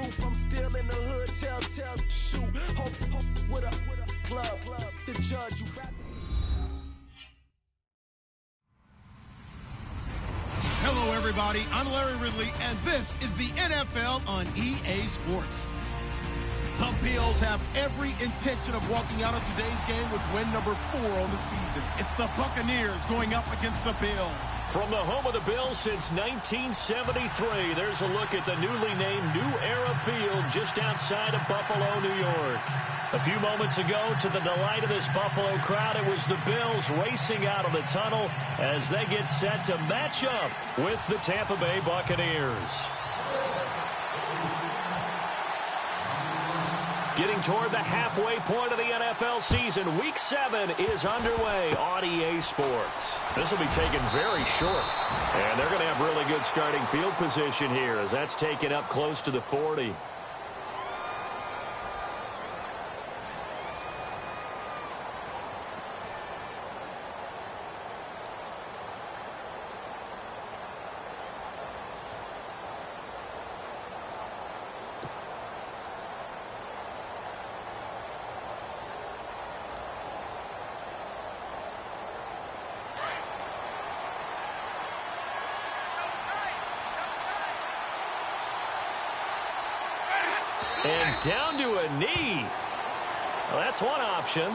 roof. I'm still in the hood, tell, shoot. Hope with a club. The judge, you rap. Hello, everybody. I'm Larry Ridley, and this is the NFL on EA Sports. The Bills have every intention of walking out of today's game with win number 4 on the season. It's the Buccaneers going up against the Bills. From the home of the Bills since 1973, there's a look at the newly named New Era Field just outside of Buffalo, New York. A few moments ago, to the delight of this Buffalo crowd, it was the Bills racing out of the tunnel as they get set to match up with the Tampa Bay Buccaneers. Getting toward the halfway point of the NFL season, Week 7 is underway on EA Sports. This will be taken very short, and they're going to have really good starting field position here as that's taken up close to the 40. And down to a knee. Well, that's one option.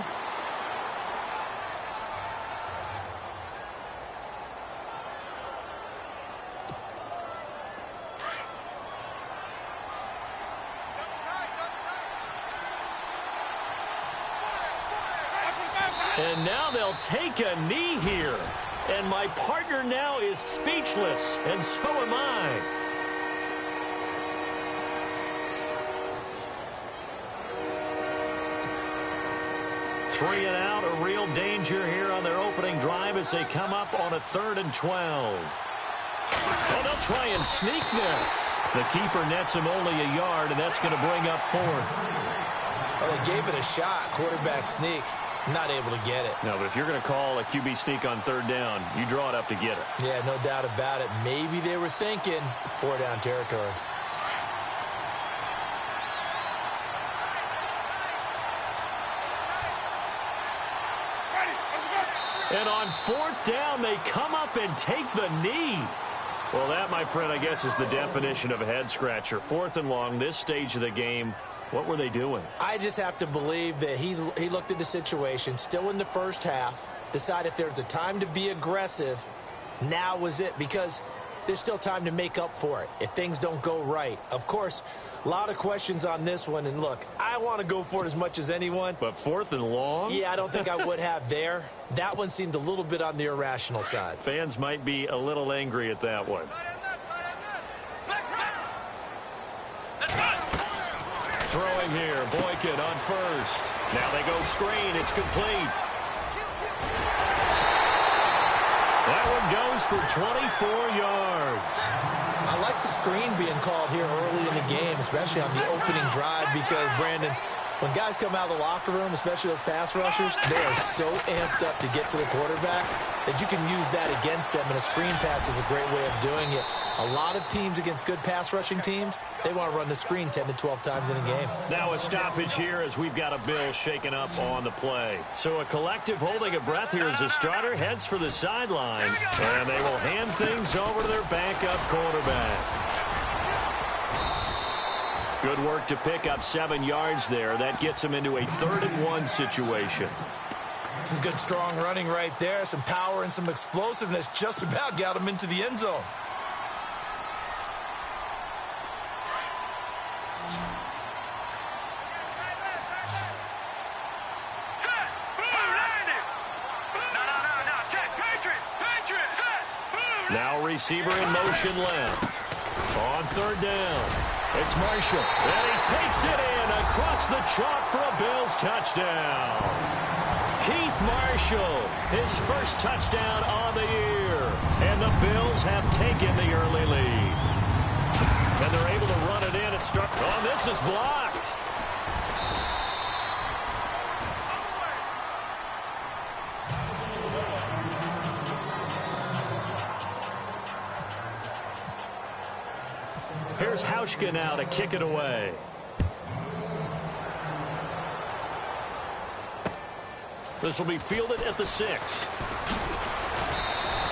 And now they'll take a knee here. And my partner now is speechless, and so am I. Three and out, a real danger here on their opening drive as they come up on a 3rd and 12. Oh, they'll try and sneak this. The keeper nets him only a yard, and that's going to bring up 4th. Well, they gave it a shot, quarterback sneak. Not able to get it. No, but if you're going to call a QB sneak on 3rd down, you draw it up to get it. Yeah, no doubt about it. Maybe they were thinking 4-down territory. And on 4th down, they come up and take the knee. Well, that, my friend, I guess is the definition of a head-scratcher. 4th and long, this stage of the game. What were they doing? I just have to believe that he looked at the situation, still in the first half, decided if there's a time to be aggressive, now was it, because there's still time to make up for it if things don't go right. Of course, a lot of questions on this one, and look, I want to go for it as much as anyone. But 4th and long? Yeah, I don't think I would have there. That one seemed a little bit on the irrational side. Fans might be a little angry at that one. Throwing here, Boykin on 1st. Now they go screen, it's complete. That one goes for 24 yards. I like the screen being called here early in the game, especially on the opening drive, because, Brandon, when guys come out of the locker room, especially those pass rushers, they are so amped up to get to the quarterback that you can use that against them, and a screen pass is a great way of doing it. A lot of teams against good pass rushing teams, they want to run the screen 10 to 12 times in a game. Now a stoppage here as we've got a Bill shaken up on the play. So a collective holding a breath here as the starter heads for the sideline, and they will hand things over to their backup quarterback. Good work to pick up 7 yards there. That gets them into a 3rd and 1 situation. Some good strong running right there. Some power and some explosiveness just about got them into the end zone. Now receiver in motion left. On 3rd down. It's Marshall. And he takes it in across the chalk for a Bills touchdown. Keith Marshall, his first touchdown on the year. And the Bills have taken the early lead. And they're able to run it in and start. Oh, this is blocked. Here's how Groshka now to kick it away. This will be fielded at the 6.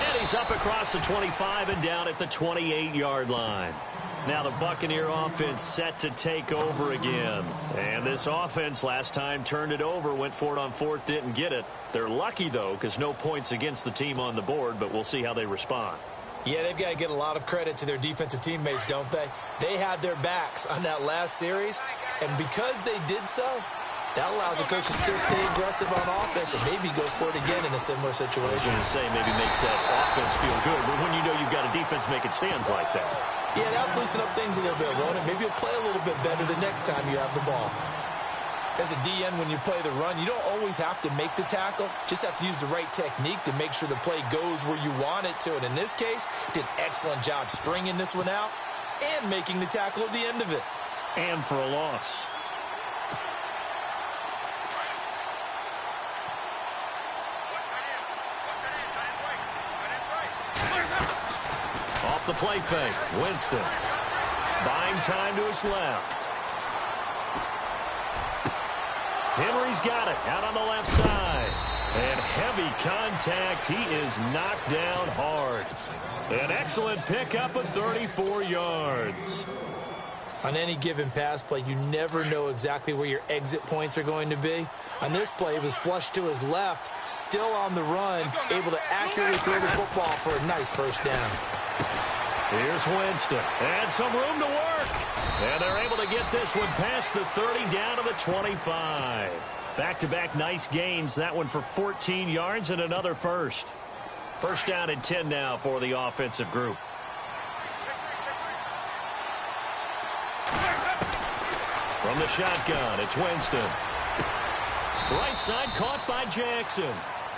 And he's up across the 25 and down at the 28-yard line. Now the Buccaneer offense set to take over again. And this offense last time turned it over, went for it on 4th, didn't get it. They're lucky, though, because no points against the team on the board, but we'll see how they respond. Yeah, they've got to get a lot of credit to their defensive teammates, don't they? They had their backs on that last series, and because they did so, that allows the coach to still stay aggressive on offense and maybe go for it again in a similar situation. I was going to say maybe makes that offense feel good, but when you know you've got a defense making stands like that. Yeah, that'll loosen up things a little bit, won't it? Maybe you'll play a little bit better the next time you have the ball. As a DN, when you play the run, you don't always have to make the tackle. Just have to use the right technique to make sure the play goes where you want it to. And in this case, did an excellent job stringing this one out and making the tackle at the end of it. And for a loss. Off the play fake, Winston. Buying time to his left. Henry's got it out on the left side. And heavy contact. He is knocked down hard. An excellent pickup of 34 yards. On any given pass play, you never know exactly where your exit points are going to be. On this play, it was flushed to his left, still on the run, able to accurately throw the football for a nice first down. Here's Winston, and some room to work. And they're able to get this one past the 30 down to the 25. Back-to-back nice gains, that one for 14 yards and another first. First down and 10 now for the offensive group. From the shotgun, it's Winston. Right side caught by Jackson.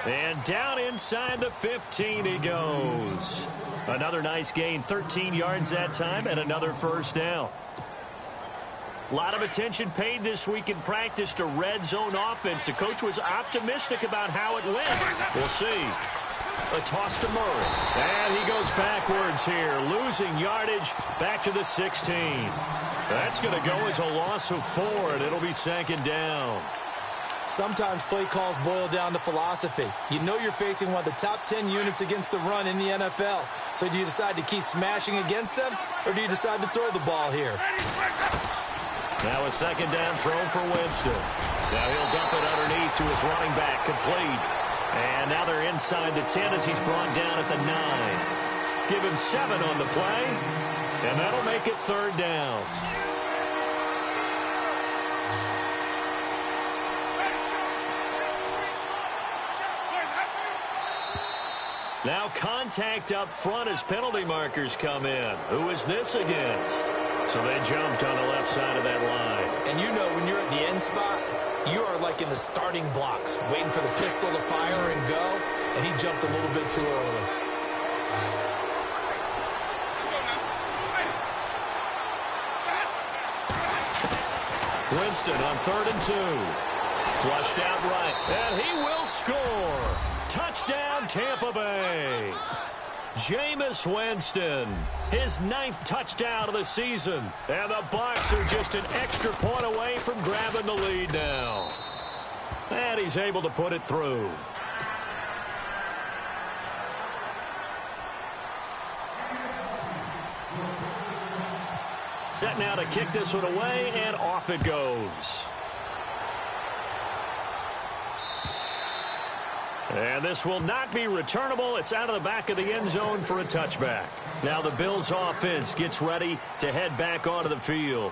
And down inside the 15 he goes. Another nice gain, 13 yards that time, and another first down. A lot of attention paid this week in practice to red zone offense. The coach was optimistic about how it went. We'll see. A toss to Murray. And he goes backwards here, losing yardage back to the 16. That's going to go as a loss of 4, and it'll be second down. Sometimes play calls boil down to philosophy. You know you're facing one of the top 10 units against the run in the NFL. So do you decide to keep smashing against them, or do you decide to throw the ball here? Now a second down throw for Winston. Now he'll dump it underneath to his running back, complete. And now they're inside the 10 as he's brought down at the 9. Give him 7 on the play, and that'll make it third down. Now contact up front as penalty markers come in. Who is this against? So they jumped on the left side of that line. And you know when you're at the end spot, you are like in the starting blocks, waiting for the pistol to fire and go, and he jumped a little bit too early. Winston on 3rd and 2. Flushed out right, and he will score. Touchdown, Tampa Bay. Jameis Winston, his 9th touchdown of the season. And the Bucs are just an extra point away from grabbing the lead now. And he's able to put it through. Set now to kick this one away, and off it goes. And this will not be returnable. It's out of the back of the end zone for a touchback. Now the Bills offense gets ready to head back onto the field.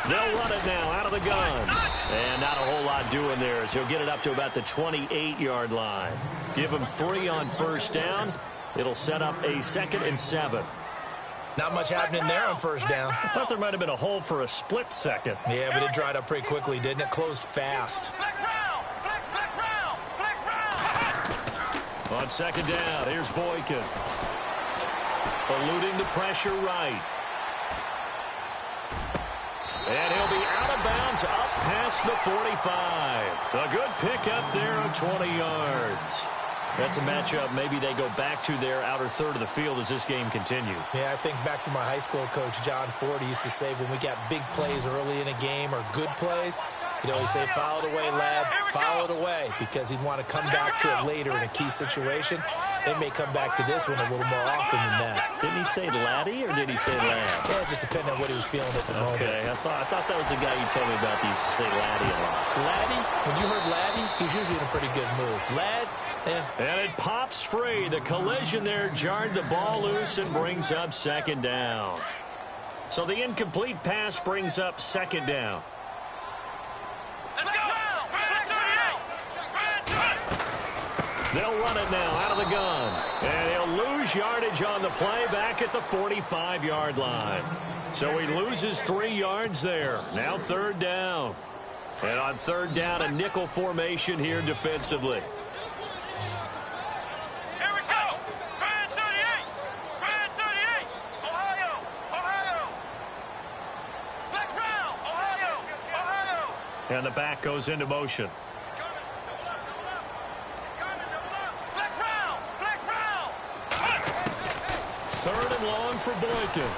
They'll run it now out of the gun. And not a whole lot doing there as he'll get it up to about the 28-yard line. Give him 3 on first down. It'll set up a 2nd and 7. Not much happening there on first down. I thought there might have been a hole for a split second. Yeah, but it dried up pretty quickly, didn't it? Closed fast. On second down, here's Boykin. Eluding the pressure right. And he'll be out of bounds up past the 45. A good pickup there of 20 yards. That's a matchup maybe they go back to their outer third of the field as this game continues. Yeah, I think back to my high school coach, John Ford. He used to say when we got big plays early in a game or good plays, he'd always say, foul it away, lad, foul it away, because he'd want to come back to it later in a key situation. They may come back to this one a little more often than that. Didn't he say laddie or did he say lad? Yeah, it just depended on what he was feeling at the moment. Okay, I thought that was the guy you told me about. He used to say laddie a lot. Laddie, when you heard laddie, he was usually in a pretty good mood. Lad, And it pops free. The collision there jarred the ball loose and brings up second down. So the incomplete pass brings up second down. They'll run it now out of the gun. And he'll lose yardage on the play back at the 45-yard line. So he loses 3 yards there. Now third down. And on third down, a nickel formation here defensively. And the back goes into motion. Third and long for Boykin.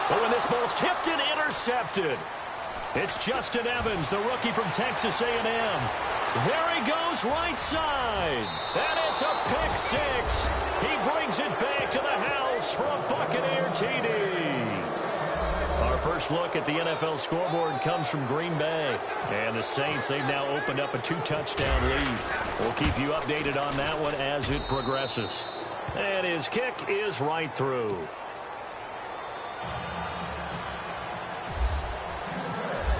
Oh, and this ball's tipped and intercepted. It's Justin Evans, the rookie from Texas A&M. There he goes right side. And it's a pick six. He brings it back to the house for a Buccaneer TD. Our first look at the NFL scoreboard comes from Green Bay. And the Saints, they've now opened up a 2-touchdown lead. We'll keep you updated on that one as it progresses. And his kick is right through.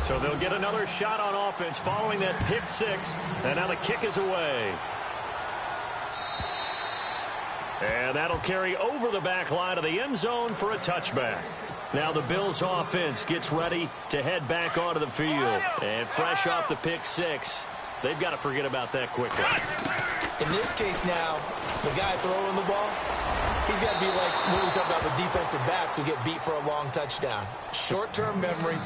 So they'll get another shot on offense following that pick six. And now the kick is away. And that'll carry over the back line of the end zone for a touchback. Now the Bills offense gets ready to head back onto the field. And fresh off the pick six, they've got to forget about that quickly. in this case now, the guy throwing the ball, he's got to be like what we talk about with defensive backs who get beat for a long touchdown. Short-term memory,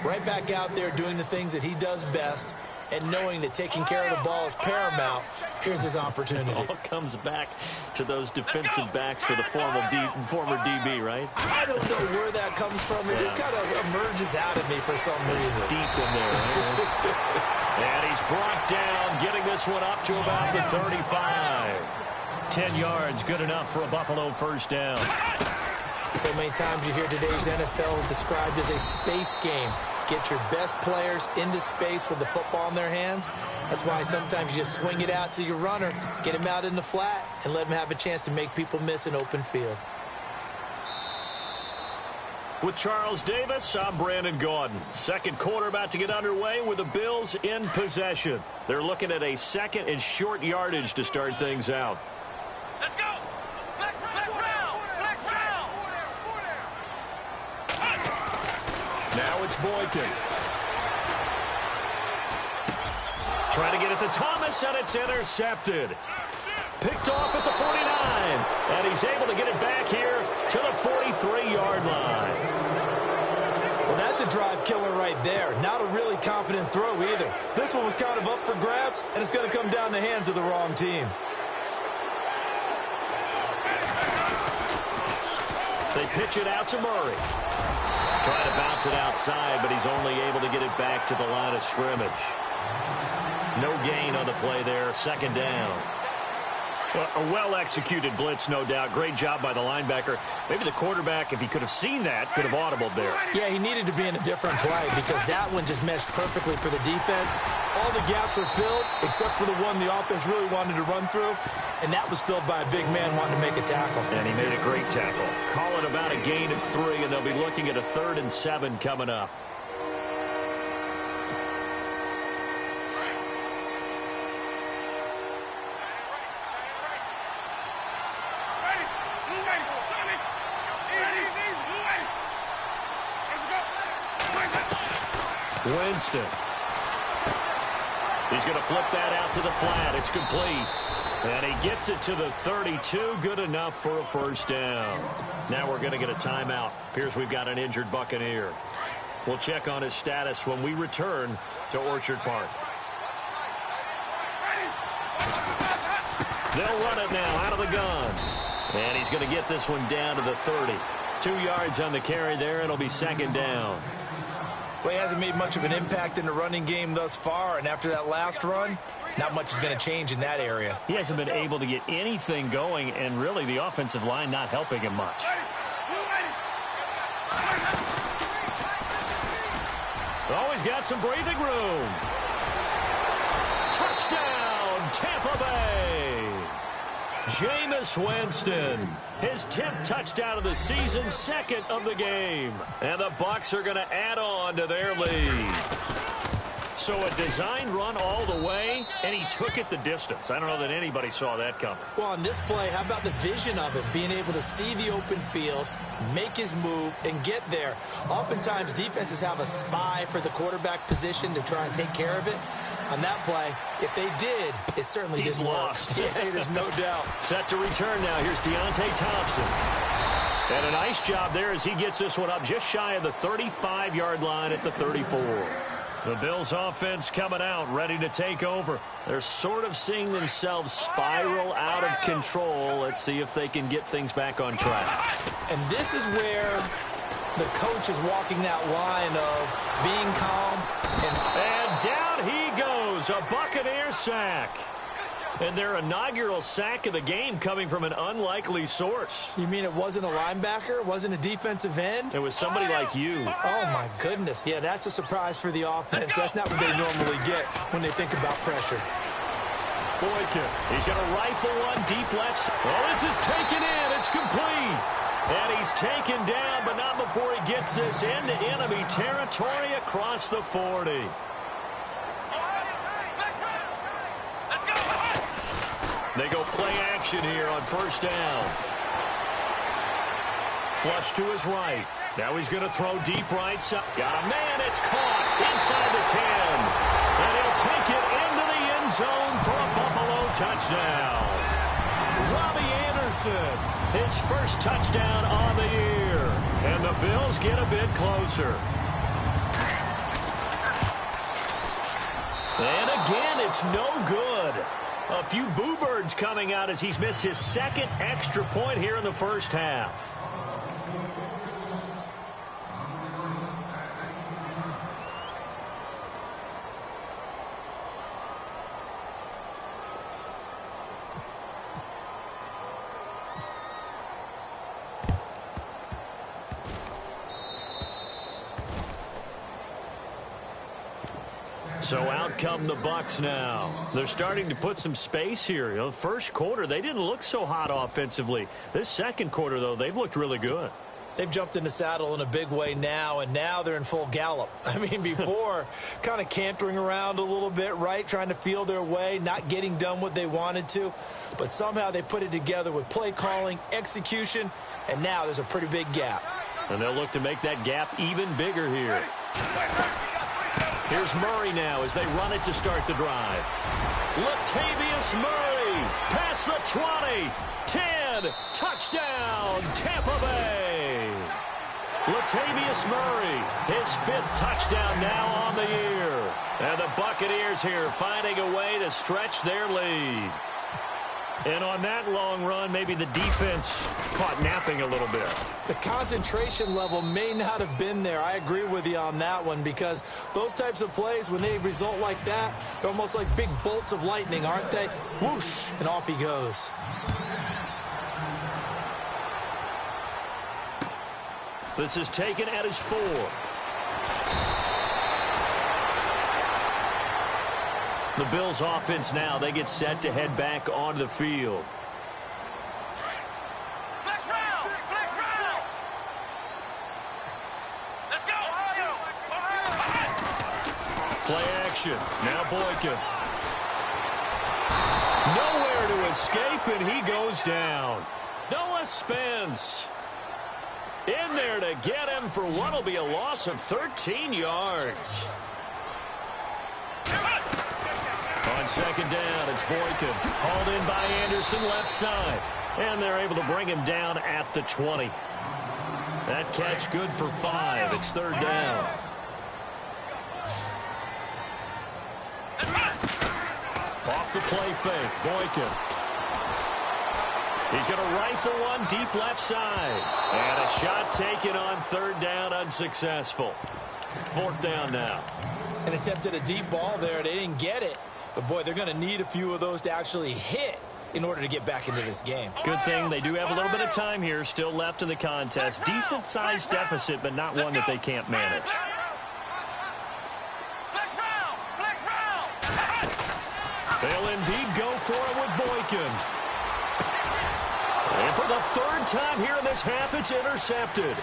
right back out there doing the things that he does best, and knowing that taking care of the ball is paramount. Here's his opportunity. It all comes back to those defensive backs for the former DB, right? I don't know where that comes from. It just kind of emerges out of me for some reason. It's deep in there. Right? And he's brought down, getting this one up to about the 35. 10 yards, good enough for a Buffalo first down. So many times you hear today's NFL described as a space game. Get your best players into space with the football in their hands. That's why sometimes you just swing it out to your runner, get him out in the flat, and let him have a chance to make people miss an open field. With Charles Davis, I'm Brandon Gaudin. Second quarter about to get underway with the Bills in possession. They're looking at a second and short yardage to start things out. Let's go! Now it's Boykin. Trying to get it to Thomas, and it's intercepted. Picked off at the 49, and he's able to get it back here to the 43-yard line. Well, that's a drive killer right there. Not a really confident throw either. This one was kind of up for grabs, and it's going to come down the hands of the wrong team. They pitch it out to Murray. Trying to bounce it outside, but he's only able to get it back to the line of scrimmage. No gain on the play there. Second down. Well, a well-executed blitz, no doubt. Great job by the linebacker. Maybe the quarterback, if he could have seen that, could have audibled there. Yeah, he needed to be in a different play because that one just meshed perfectly for the defense. All the gaps were filled except for the one the offense really wanted to run through, and that was filled by a big man wanting to make a tackle. And he made a great tackle. Call it about a gain of 3, and they'll be looking at a 3rd and 7 coming up. Winston. He's going to flip that out to the flat. It's complete. And he gets it to the 32. Good enough for a first down. Now we're going to get a timeout. Appears we've got an injured Buccaneer. We'll check on his status when we return to Orchard Park. They'll run it now out of the gun. And he's going to get this one down to the 30. 2 yards on the carry there. It'll be second down. Well, he hasn't made much of an impact in the running game thus far, and after that last run, not much is going to change in that area. He hasn't been able to get anything going, and really the offensive line not helping him much. Always got some breathing room. Touchdown, Tampa Bay. Jameis Winston, his 10th touchdown of the season, second of the game. And the Bucs are going to add on to their lead. So a designed run all the way, and he took it the distance. I don't know that anybody saw that coming. Well, on this play, how about the vision of it? Being able to see the open field, make his move, and get there. Oftentimes, defenses have a spy for the quarterback position to try and take care of it. On that play, if they did, it certainly didn't work. Lost. Yeah, there's no doubt. Set to return now. Here's Deontay Thompson. And a nice job there as he gets this one up just shy of the 35-yard line at the 34. The Bills offense coming out, ready to take over. They're sort of seeing themselves spiral out of control. Let's see if they can get things back on track. And this is where the coach is walking that line of being calm. And down he goes, a Buccaneer sack. And their inaugural sack of the game coming from an unlikely source. You mean it wasn't a linebacker? It wasn't a defensive end? It was somebody like you. Oh, my goodness. Yeah, that's a surprise for the offense. That's not what they normally get when they think about pressure. Boykin, he's going to rifle one deep left. Oh, this is taken in. It's complete. And he's taken down, but not before he gets this into enemy territory across the 40. They go play action here on first down. Flush to his right. Now he's going to throw deep right side. Got a man. It's caught inside the 10. And he'll take it into the end zone for a Buffalo touchdown. Robbie Anderson, his first touchdown on the year. And the Bills get a bit closer. And again, it's no good. A few boo birds coming out as he's missed his second extra point here in the first half. So out come the Bucs now. They're starting to put some space here. You know, first quarter, they didn't look so hot offensively. This second quarter, though, they've looked really good. They've jumped in the saddle in a big way now, and now they're in full gallop. I mean, before, kind of cantering around a little bit, right, trying to feel their way, not getting done what they wanted to. But somehow they put it together with play calling, execution, and now there's a pretty big gap. And they'll look to make that gap even bigger here. Here's Murray now as they run it to start the drive. Latavius Murray past the 20, 10, touchdown, Tampa Bay. Latavius Murray, his 5th touchdown now on the year. And the Buccaneers here finding a way to stretch their lead. And on that long run, maybe the defense caught napping a little bit. The concentration level may not have been there. I agree with you on that one, because those types of plays, when they result like that, they're almost like big bolts of lightning, aren't they? Whoosh, and off he goes. This is taken at his 4. The Bills offense now, they get set to head back onto the field. Play action. Now Boykin. Nowhere to escape, and he goes down. Noah Spence in there to get him for what will be a loss of 13 yards. On second down, it's Boykin. Hauled in by Anderson, left side. And they're able to bring him down at the 20. That catch good for 5. It's third down. the play fake. Boykin. He's going to rifle one deep left side. And a shot taken on third down, unsuccessful. Fourth down now. And attempted a deep ball there. They didn't get it. But, boy, they're going to need a few of those to actually hit in order to get back into this game. Good thing they do have a little bit of time here still left in the contest. Decent-sized deficit, but not one that they can't manage. They'll indeed go for it with Boykin. And for the third time here in this half, it's intercepted.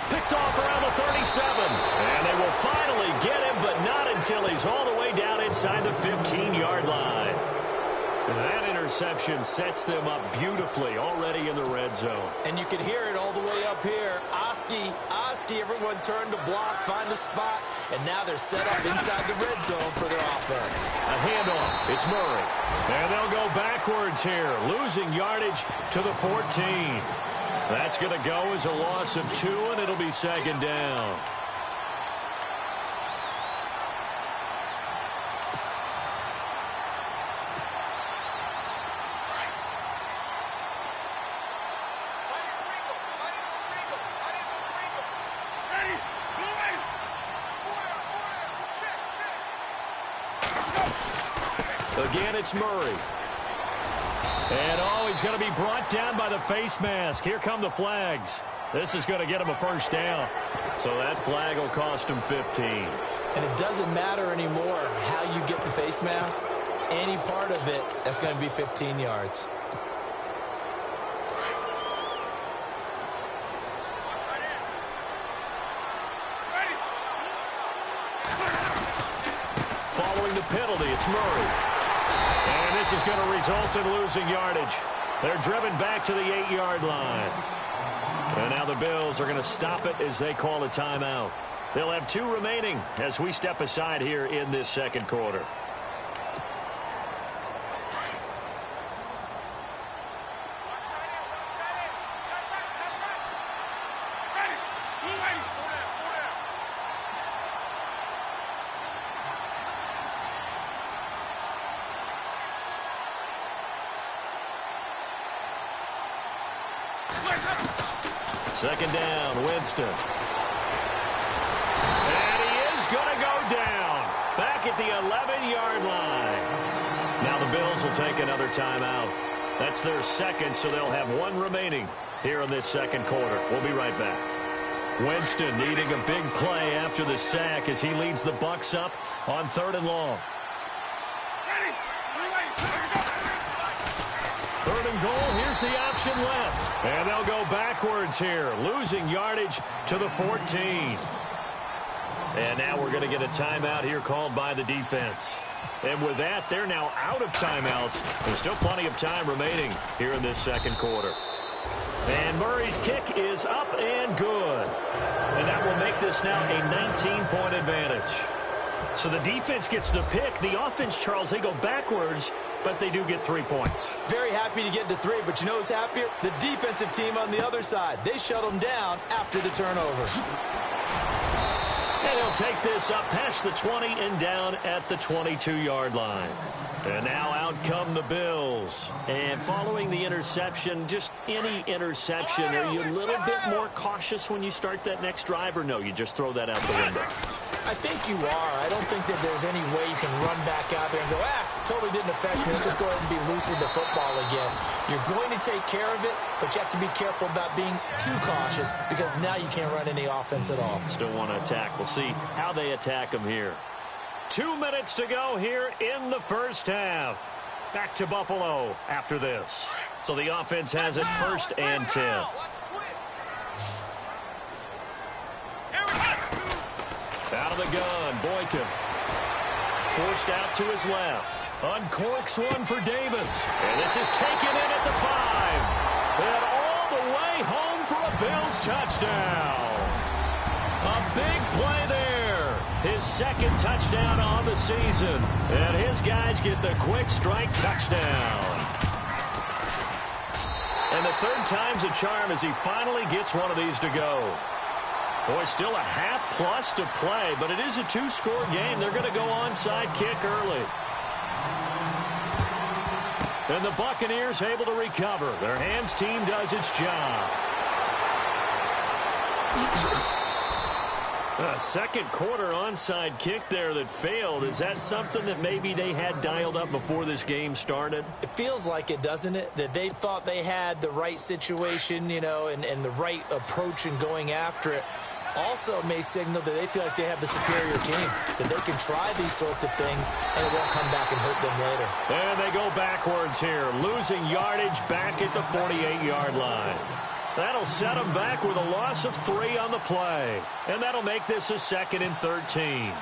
Picked off around the 37. And they will finally get him, but not until he's all the way down inside the 15-yard line. And that interception sets them up beautifully already in the red zone. And you can hear it all the way up here. Oski, everyone turned to block, find a spot, and now they're set up inside the red zone for their offense. A handoff. It's Murray. And they'll go backwards here, losing yardage to the 14. That's going to go as a loss of 2, and it'll be second down. Again, it's Murray. And, he's going to be brought down by the face mask. Here come the flags. This is going to get him a first down. So that flag will cost him 15. And it doesn't matter anymore how you get the face mask. Any part of it, that's going to be 15 yards. Following the penalty, it's Murray. And this is going to result in losing yardage. They're driven back to the 8-yard line. And now the Bills are going to stop it as they call a timeout. They'll have 2 remaining as we step aside here in this second quarter. Second down, Winston. And he is going to go down. Back at the 11-yard line. Now the Bills will take another timeout. That's their second, so they'll have 1 remaining here in this second quarter. We'll be right back. Winston needing a big play after the sack as he leads the Bucs up on 3rd and long. 3rd and goal, here's the option left. And they'll go backwards here, losing yardage to the 14. And now we're going to get a timeout here called by the defense. And with that, they're now out of timeouts. There's still plenty of time remaining here in this second quarter. And Murray's kick is up and good. And that will make this now a 19-point advantage. So the defense gets the pick. The offense, Charles, they go backwards, but they do get 3 points. Very happy to get to 3, but you know who's happier? The defensive team on the other side. They shut them down after the turnover. And he'll take this up past the 20 and down at the 22-yard line. And now out come the Bills. And following the interception, just any interception, are you a little bit more cautious when you start that next drive, or no, you just throw that out the window? I think you are. I don't think that there's any way you can run back out there and go, totally didn't affect me. Let's just go ahead and be loose with the football again. You're going to take care of it, but you have to be careful about being too cautious because now you can't run any offense at all. Still want to attack. We'll see how they attack them here. 2 minutes to go here in the first half. Back to Buffalo after this. So the offense has it 1st and 10. Out of the gun, Boykin. Forced out to his left. Uncorks one for Davis. And this is taken in at the 5. And all the way home for a Bills touchdown. A big play there. His 2nd touchdown on the season. And his guys get the quick strike touchdown. And the 3rd time's a charm as he finally gets one of these to go. Boy, still a half-plus to play, but it is a 2-score game. They're going to go onside kick early. And the Buccaneers able to recover. Their hands team does its job. A second quarter onside kick there that failed. Is that something that maybe they had dialed up before this game started? It feels like it, doesn't it? That they thought they had the right situation, you know, and the right approach in going after it. Also may signal that they feel like they have the superior team, that they can try these sorts of things and it won't come back and hurt them later. And they go backwards here, losing yardage back at the 48-yard line. That'll set them back with a loss of 3 on the play. And that'll make this a 2nd and 13.